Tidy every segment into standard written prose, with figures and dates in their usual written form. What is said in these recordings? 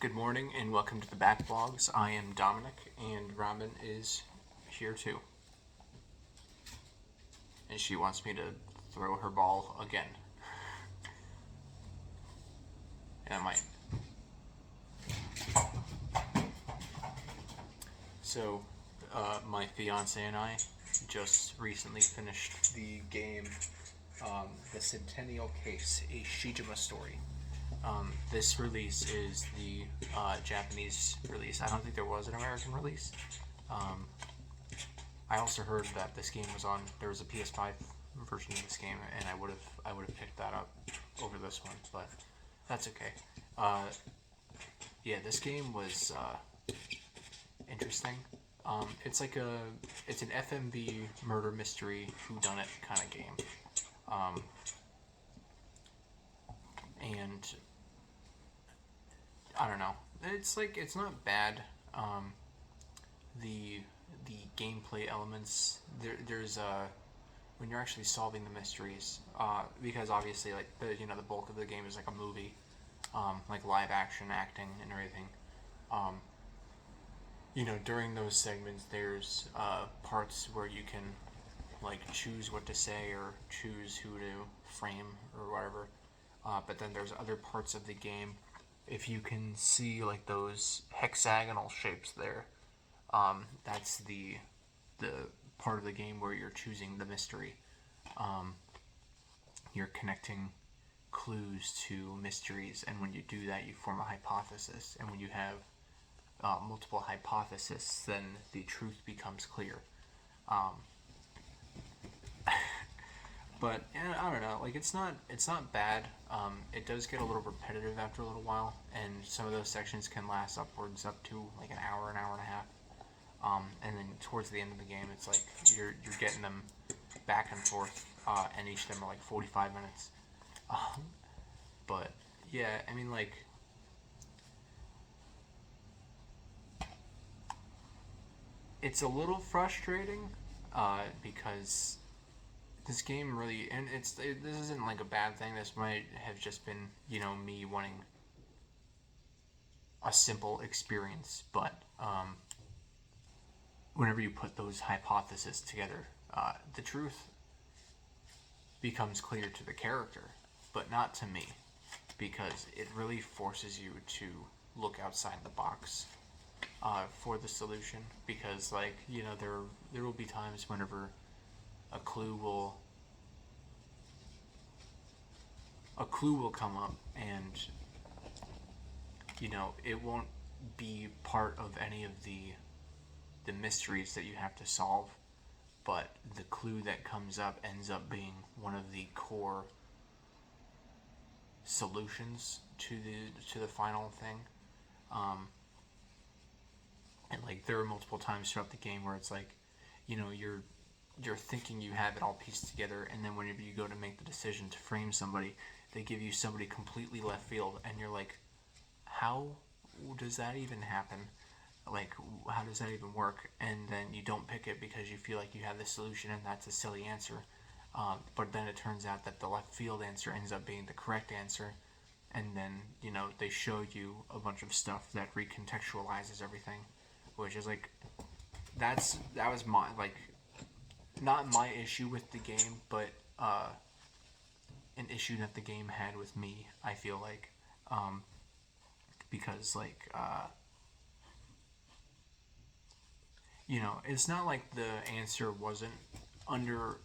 Good morning and welcome to the TheBackVlogs. I am Dominic and Robin is here too. And she wants me to throw her ball again. And I might. So, my fiance and I just recently finished the game, The Centennial Case, a Shijima story. This release is the Japanese release. I don't think there was an American release. I also heard that this game was on. There was a PS5 version of this game, and I would have picked that up over this one, but that's okay. Yeah, this game was interesting. It's an FMV murder mystery whodunit kind of game, and I don't know. It's not bad. The gameplay elements there's when you're actually solving the mysteries, because obviously the bulk of the game is like a movie, like live action acting and everything. During those segments there's parts where you can like choose what to say or choose who to frame or whatever. But then there's other parts of the game. If you can see like those hexagonal shapes there, that's the part of the game where you're choosing the mystery. You're connecting clues to mysteries, and when you do that, you form a hypothesis. And when you have multiple hypotheses, then the truth becomes clear. But I don't know. Like it's not bad. It does get a little repetitive after a little while, and some of those sections can last upwards up to like an hour and a half. And then towards the end of the game, it's like you're getting them back and forth, and each of them are like 45 minutes. But yeah, I mean like it's a little frustrating because this game really, and this isn't like a bad thing. This might have just been me wanting a simple experience, but whenever you put those hypotheses together, the truth becomes clear to the character, but not to me, because it really forces you to look outside the box for the solution. Because there will be times whenever a clue will come up, and it won't be part of any of the mysteries that you have to solve, but the clue that comes up ends up being one of the core solutions to the final thing. And like there are multiple times throughout the game where it's like, you're thinking you have it all pieced together, and then whenever you go to make the decision to frame somebody, they give you somebody completely left field, and you're like, how does that even happen? Like, how does that even work? And then you don't pick it because you feel like you have the solution, and that's a silly answer. But then it turns out that the left field answer ends up being the correct answer, and then they show you a bunch of stuff that recontextualizes everything, which is like that was my not my issue with the game, but an issue that the game had with me. I feel like because it's not like the answer wasn't under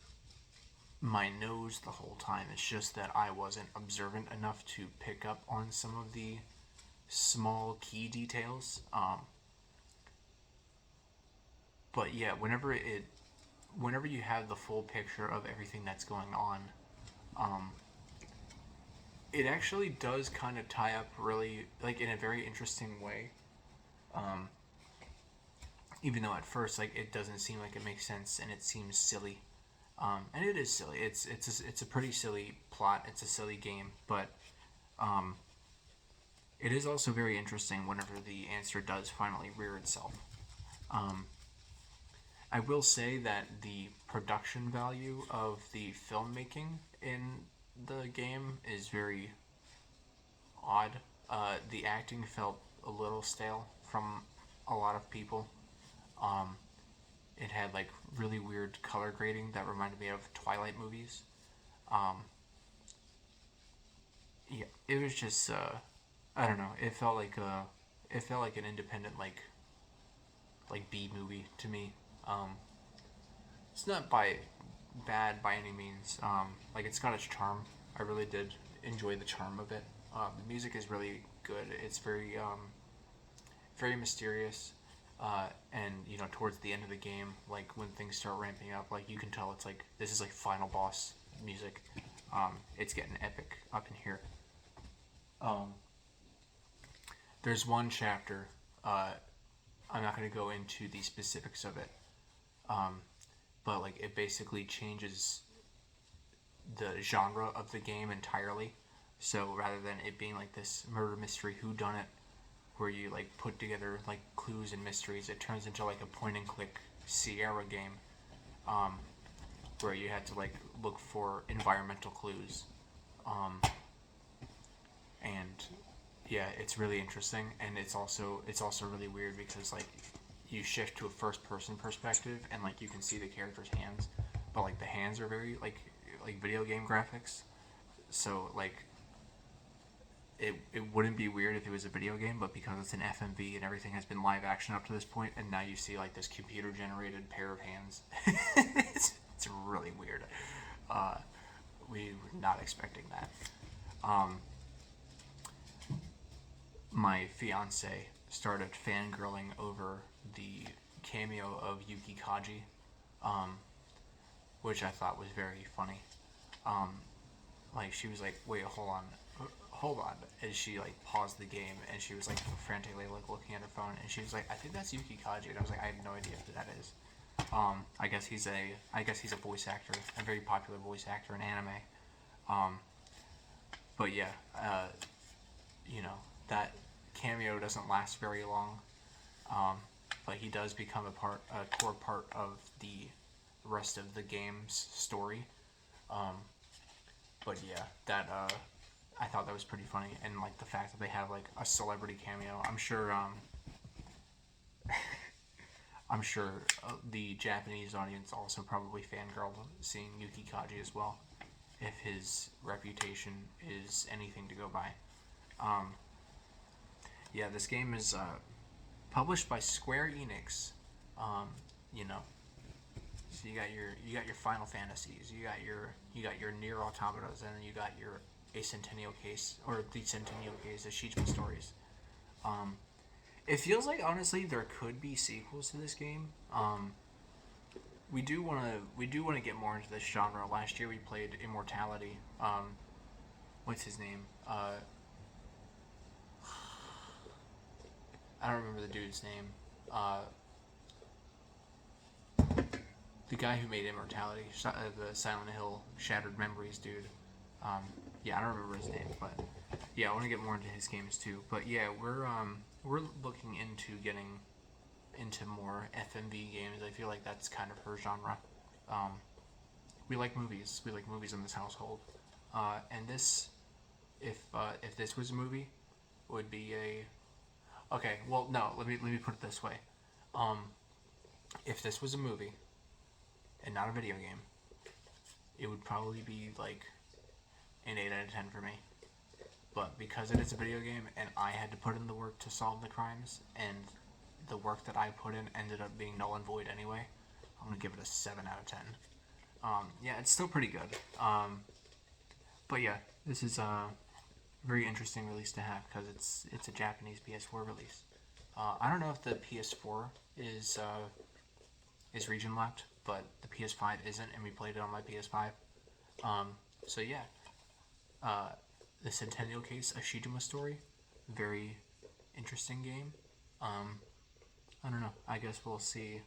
my nose the whole time. It's just that I wasn't observant enough to pick up on some of the small key details. But yeah, whenever you have the full picture of everything that's going on, it actually does kind of tie up really in a very interesting way. Even though at first it doesn't seem like it makes sense and it seems silly, and it is silly. It's a pretty silly plot. It's a silly game, but it is also very interesting whenever the answer does finally rear itself. I will say that the production value of the filmmaking in the game is very odd. The acting felt a little stale from a lot of people. It had like really weird color grading that reminded me of Twilight movies. Um, yeah, it was just I don't know. It felt like an independent like B movie to me. It's not bad by any means. Like it's got its charm. I really did enjoy the charm of it. The music is really good. It's very mysterious. And towards the end of the game, like when things start ramping up, like you can tell it's like this is like final boss music. It's getting epic up in here. Um, there's one chapter. I'm not going to go into the specifics of it, but like it basically changes the genre of the game entirely. So rather than it being like this murder mystery whodunit where you like put together like clues and mysteries, it turns into like a point and click Sierra game, where you had to like look for environmental clues, and yeah, it's really interesting, and it's also really weird because like you shift to a first person perspective and like you can see the character's hands, but like the hands are very like video game graphics, so like it wouldn't be weird if it was a video game, but because it's an FMV and everything has been live action up to this point, and now you see like this computer generated pair of hands, it's really weird. We were not expecting that. My fiance started fangirling over the cameo of Yuki Kaji, which I thought was very funny. Like she was like, "Wait, hold on," and she like paused the game and she was like frantically like looking at her phone and she was like, "I think that's Yuki Kaji," and I was like, "I have no idea who that is." I guess he's a voice actor, a very popular voice actor in anime. But yeah, that cameo doesn't last very long. But he does become a core part of the rest of the game's story. But yeah, that I thought that was pretty funny, and like the fact that they have like a celebrity cameo. I'm sure the Japanese audience also probably fangirled seeing Yuki Kaji as well, if his reputation is anything to go by. Yeah, this game is published by Square Enix. You know, so you got your Final Fantasies, you got your Nier Automatas, and then you got your Centennial case, or the Centennial case, the Shijima stories. It feels like honestly there could be sequels to this game. We do want to get more into this genre. Last year we played Immortality. What's his name? I don't remember the dude's name. The guy who made Immortality, the Silent Hill Shattered Memories dude. Yeah, I don't remember his name, but yeah, I want to get more into his games too. But yeah, we're looking into getting into more FMV games. I feel like that's kind of her genre. We like movies. We like movies in this household. And this, if this was a movie, would be a. Okay, well, no. Let me put it this way. If this was a movie, and not a video game, it would probably be like an 8 out of 10 for me. But because it is a video game, and I had to put in the work to solve the crimes, and the work that I put in ended up being null and void anyway, I'm gonna give it a 7 out of 10. Yeah, it's still pretty good. But yeah, this is a very interesting release to have because it's a Japanese PS4 release. I don't know if the PS4 is region locked, but the PS5 isn't, and we played it on my PS5. So yeah, the Centennial case, a Shijima story, very interesting game. I don't know. I guess we'll see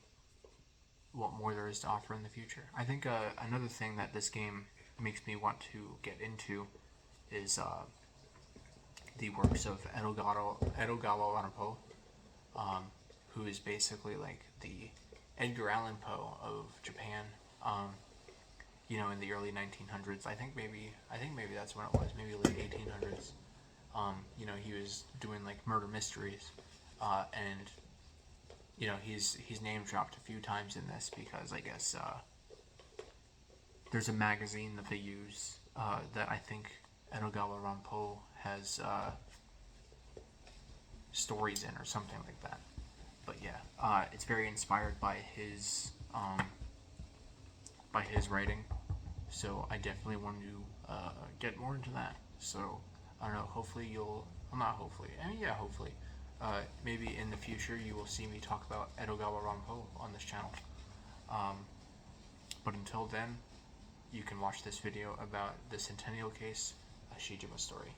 what more there is to offer in the future. I think another thing that this game makes me want to get into is the works of Edogawa Wanopo, who is basically like the Edgar Allan Poe of Japan. In the early 1900s. I think maybe that's when it was, maybe late 1800s. You know, he was doing like murder mysteries, and you know, he's name dropped a few times in this because I guess there's a magazine that they use that I think Edogawa Ranpo has stories in or something like that. But yeah, it's very inspired by his writing, so I definitely want to get more into that. So I don't know. Hopefully you'll. Well, not hopefully. I mean, yeah, hopefully. Maybe in the future you will see me talk about Edogawa Ranpo on this channel. But until then, you can watch this video about the Centennial case, a Shijima story.